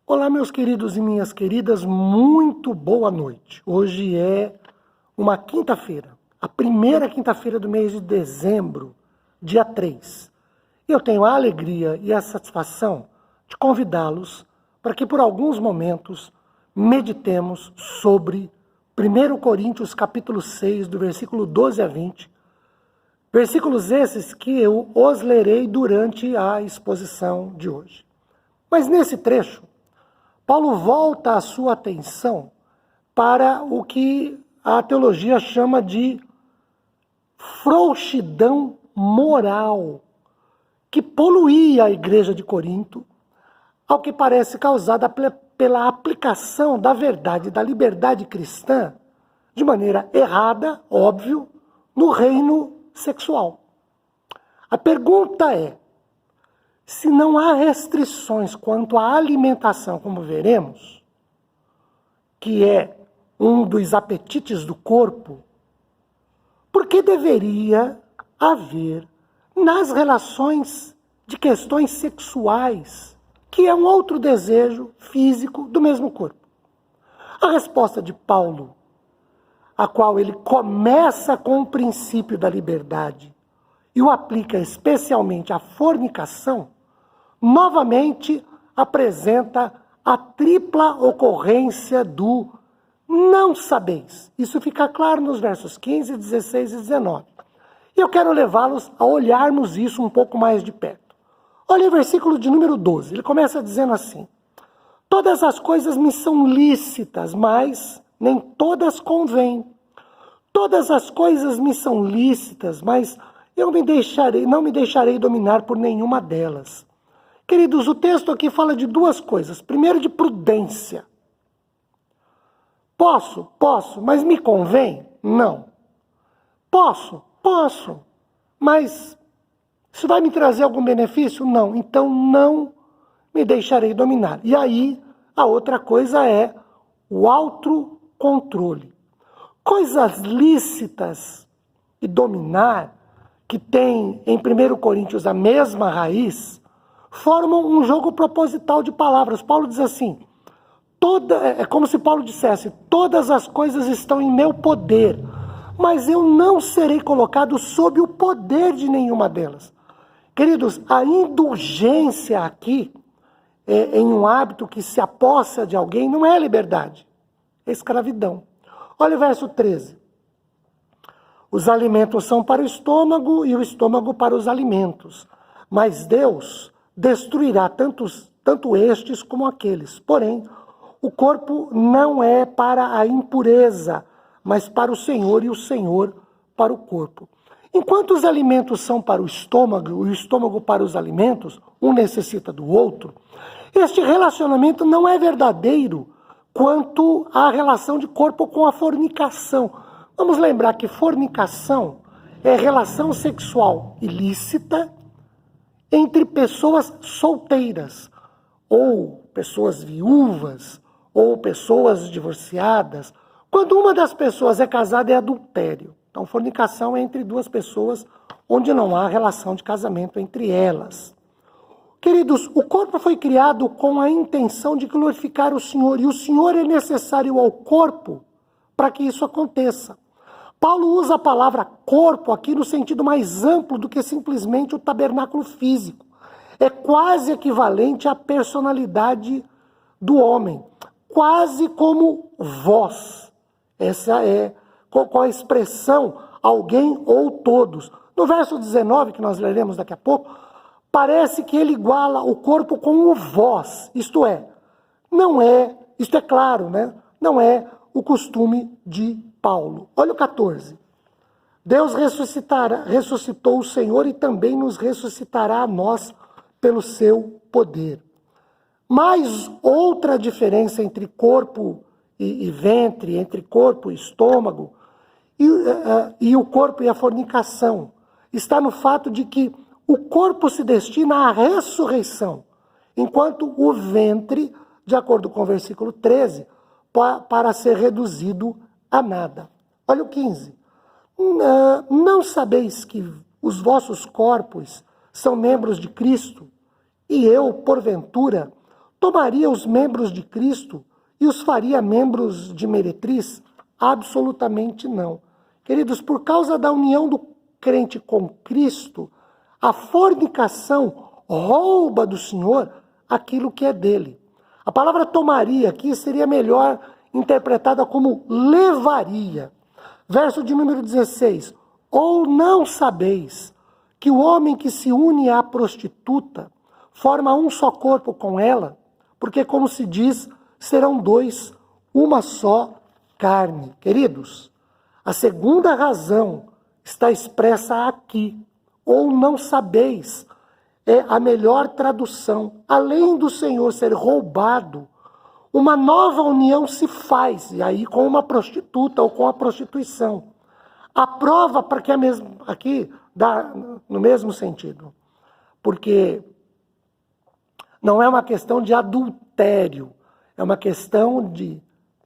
Olá, meus queridos e minhas queridas, muito boa noite. Hoje é uma quinta-feira, a primeira quinta-feira do mês de dezembro, dia 3. E eu tenho a alegria e a satisfação de convidá-los para que por alguns momentos meditemos sobre 1 Coríntios capítulo 6, do versículo 12 a 20, versículos esses que eu os lerei durante a exposição de hoje. Mas nesse trecho, Paulo volta a sua atenção para o que a teologia chama de frouxidão moral, que poluía a igreja de Corinto, ao que parece causada pela aplicação da verdade da liberdade cristã de maneira errada, óbvio, no reino sexual. A pergunta é: se não há restrições quanto à alimentação, como veremos, que é um dos apetites do corpo, por que deveria haver nas relações de questões sexuais, que é um outro desejo físico do mesmo corpo? A resposta de Paulo, a qual ele começa com o princípio da liberdade e o aplica especialmente à fornicação, novamente apresenta a tripla ocorrência do não sabeis. Isso fica claro nos versos 15, 16 e 19. E eu quero levá-los a olharmos isso um pouco mais de perto. Olha o versículo de número 12. Ele começa dizendo assim: todas as coisas me são lícitas, mas nem todas convêm. Todas as coisas me são lícitas, mas eu não me deixarei dominar por nenhuma delas. Queridos, o texto aqui fala de duas coisas. Primeiro, de prudência. Posso, mas me convém? Não. Posso, mas isso vai me trazer algum benefício? Não. Então não me deixarei dominar. E aí, a outra coisa é o autocontrole. Coisas lícitas e dominar, que tem em 1 Coríntios a mesma raiz, formam um jogo proposital de palavras. Paulo diz assim, é como se Paulo dissesse: todas as coisas estão em meu poder, mas eu não serei colocado sob o poder de nenhuma delas. Queridos, a indulgência aqui, em um hábito que se apossa de alguém, não é liberdade, é escravidão. Olha o verso 13. Os alimentos são para o estômago e o estômago para os alimentos, mas Deus destruirá tanto estes como aqueles. Porém, o corpo não é para a impureza, mas para o Senhor, e o Senhor para o corpo. Enquanto os alimentos são para o estômago e o estômago para os alimentos, um necessita do outro, este relacionamento não é verdadeiro quanto à relação de corpo com a fornicação. Vamos lembrar que fornicação é relação sexual ilícita entre pessoas solteiras, ou pessoas viúvas, ou pessoas divorciadas. Quando uma das pessoas é casada, é adultério. Então, fornicação é entre duas pessoas onde não há relação de casamento entre elas. Queridos, o corpo foi criado com a intenção de glorificar o Senhor, e o Senhor é necessário ao corpo para que isso aconteça. Paulo usa a palavra corpo aqui no sentido mais amplo do que simplesmente o tabernáculo físico. É quase equivalente à personalidade do homem, quase como voz. Essa é com a expressão alguém ou todos. No verso 19, que nós leremos daqui a pouco, parece que ele iguala o corpo com o vós, isto é claro, né? Não é o costume de Paulo. Olha o 14. Deus ressuscitou o Senhor e também nos ressuscitará a nós pelo seu poder. Mas outra diferença entre corpo e ventre, entre corpo e estômago, e o corpo e a fornicação, está no fato de que o corpo se destina à ressurreição, enquanto o ventre, de acordo com o versículo 13, para ser reduzido a nada. Olha o 15. Não sabeis que os vossos corpos são membros de Cristo? E eu, porventura, tomaria os membros de Cristo e os faria membros de meretriz? Absolutamente não. Queridos, por causa da união do crente com Cristo, a fornicação rouba do Senhor aquilo que é dele. A palavra tomaria aqui seria melhor interpretada como levaria. Verso de número 16. Ou não sabeis que o homem que se une à prostituta forma um só corpo com ela? Porque, como se diz, serão dois, uma só carne. Queridos, a segunda razão está expressa aqui. Ou não sabeis, é a melhor tradução. Além do Senhor ser roubado, uma nova união se faz, e aí com uma prostituta ou com a prostituição. A prova para que aqui dá no mesmo sentido. Porque não é uma questão de adultério, é uma questão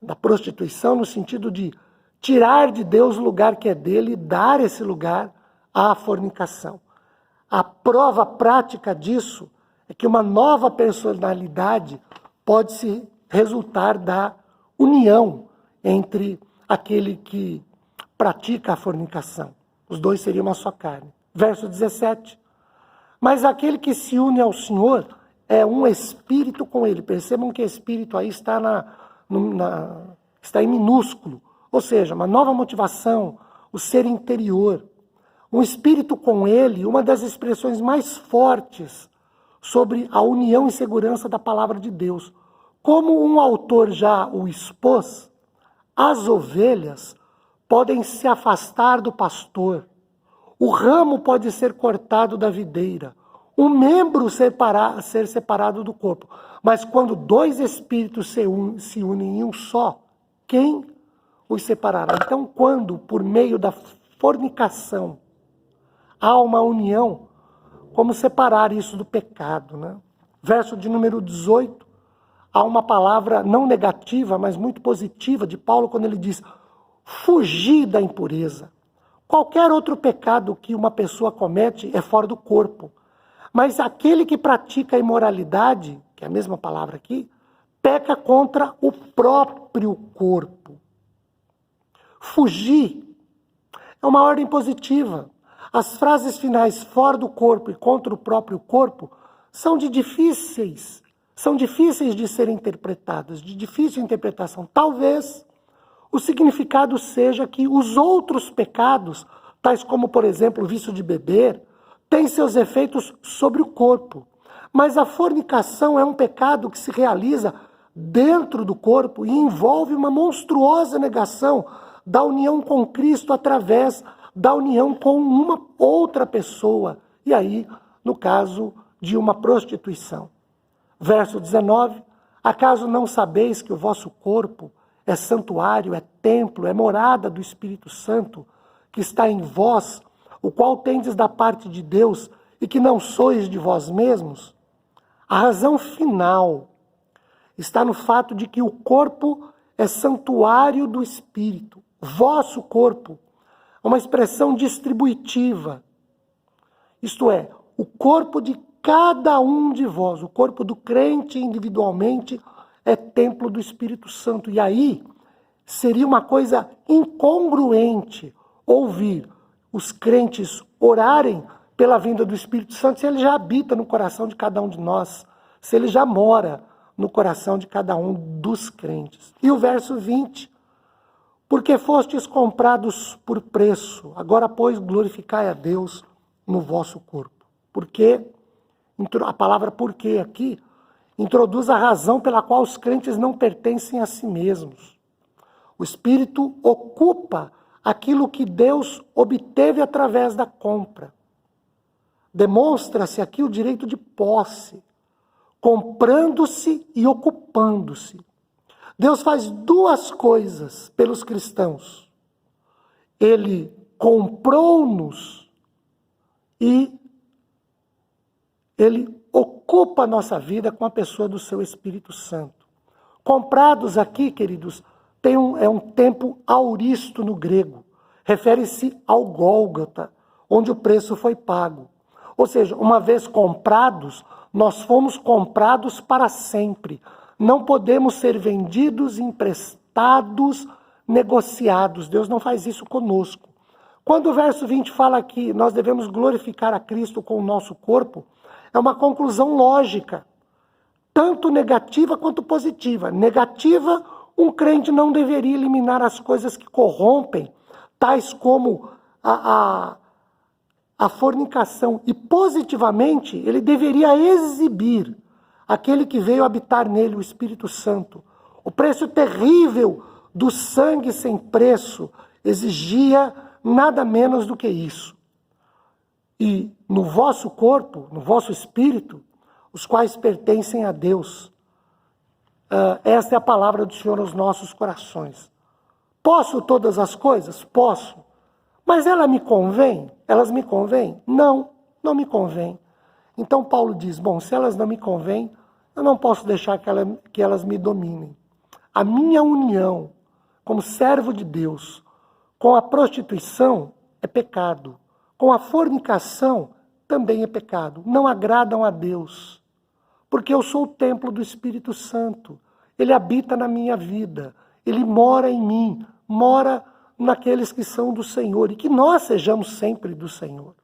da prostituição no sentido de tirar de Deus o lugar que é dele e dar esse lugar à fornicação. A prova prática disso é que uma nova personalidade pode se resultar da união entre aquele que pratica a fornicação. Os dois seriam uma só carne. Verso 17. Mas aquele que se une ao Senhor é um espírito com ele. Percebam que espírito aí está está em minúsculo. Ou seja, uma nova motivação, o ser interior. Um espírito com ele, uma das expressões mais fortes sobre a união e segurança da palavra de Deus. Como um autor já o expôs, as ovelhas podem se afastar do pastor, o ramo pode ser cortado da videira, o membro ser separado do corpo. Mas quando dois espíritos se unem em um só, quem os separará? Então, quando, por meio da fornicação, há uma união, como separar isso do pecado, né? Verso de número 18, há uma palavra não negativa, mas muito positiva de Paulo, quando ele diz, fugir da impureza. Qualquer outro pecado que uma pessoa comete é fora do corpo. Mas aquele que pratica a imoralidade, que é a mesma palavra aqui, peca contra o próprio corpo. Fugir é uma ordem positiva. As frases finais fora do corpo e contra o próprio corpo são difíceis de serem interpretadas, de difícil interpretação. Talvez o significado seja que os outros pecados, tais como, por exemplo, o vício de beber, têm seus efeitos sobre o corpo. Mas a fornicação é um pecado que se realiza dentro do corpo e envolve uma monstruosa negação da união com Cristo através da união com uma outra pessoa. E aí, no caso de uma prostituição. Verso 19, acaso não sabeis que o vosso corpo é santuário, é templo, é morada do Espírito Santo, que está em vós, o qual tendes da parte de Deus, e que não sois de vós mesmos? A razão final está no fato de que o corpo é santuário do Espírito. Vosso corpo é uma expressão distributiva. Isto é, o corpo de cada um de vós, o corpo do crente individualmente, é templo do Espírito Santo. E aí seria uma coisa incongruente ouvir os crentes orarem pela vinda do Espírito Santo se ele já habita no coração de cada um de nós, se ele já mora no coração de cada um dos crentes. E o verso 20, porque fostes comprados por preço, agora, pois, glorificai a Deus no vosso corpo. Porque a palavra porque aqui introduz a razão pela qual os crentes não pertencem a si mesmos. O Espírito ocupa aquilo que Deus obteve através da compra. Demonstra-se aqui o direito de posse, comprando-se e ocupando-se. Deus faz duas coisas pelos cristãos. Ele comprou-nos e ele ocupa a nossa vida com a pessoa do seu Espírito Santo. Comprados aqui, queridos, é um tempo auristo no grego. Refere-se ao Gólgota, onde o preço foi pago. Ou seja, uma vez comprados, Nós fomos comprados para sempre. Não podemos ser vendidos, emprestados, negociados. Deus não faz isso conosco. Quando o verso 20 fala que nós devemos glorificar a Cristo com o nosso corpo, é uma conclusão lógica, tanto negativa quanto positiva. Negativa, um crente não deveria eliminar as coisas que corrompem, tais como a fornicação. E positivamente, ele deveria exibir aquele que veio habitar nele, o Espírito Santo. O preço terrível do sangue sem preço exigia nada menos do que isso. E no vosso corpo, no vosso espírito, os quais pertencem a Deus. Esta é a palavra do Senhor aos nossos corações. Posso todas as coisas? Posso. Mas elas me convêm? Elas me convêm? Não, não me convém. Então Paulo diz, bom, se elas não me convêm, eu não posso deixar que elas me dominem. A minha união como servo de Deus com a prostituição é pecado. Com a fornicação também é pecado. Não agradam a Deus. Porque eu sou o templo do Espírito Santo. Ele habita na minha vida. Ele mora em mim. Mora naqueles que são do Senhor. E que nós sejamos sempre do Senhor.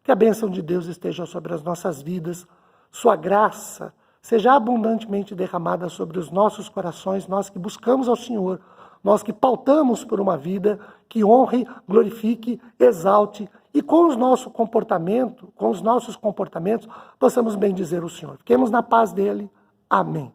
Que a bênção de Deus esteja sobre as nossas vidas. Sua graça seja abundantemente derramada sobre os nossos corações. Nós que buscamos ao Senhor. Nós que pautamos por uma vida que honre, glorifique, exalte e com os nossos comportamentos, possamos bendizer o Senhor. Fiquemos na paz dele. Amém.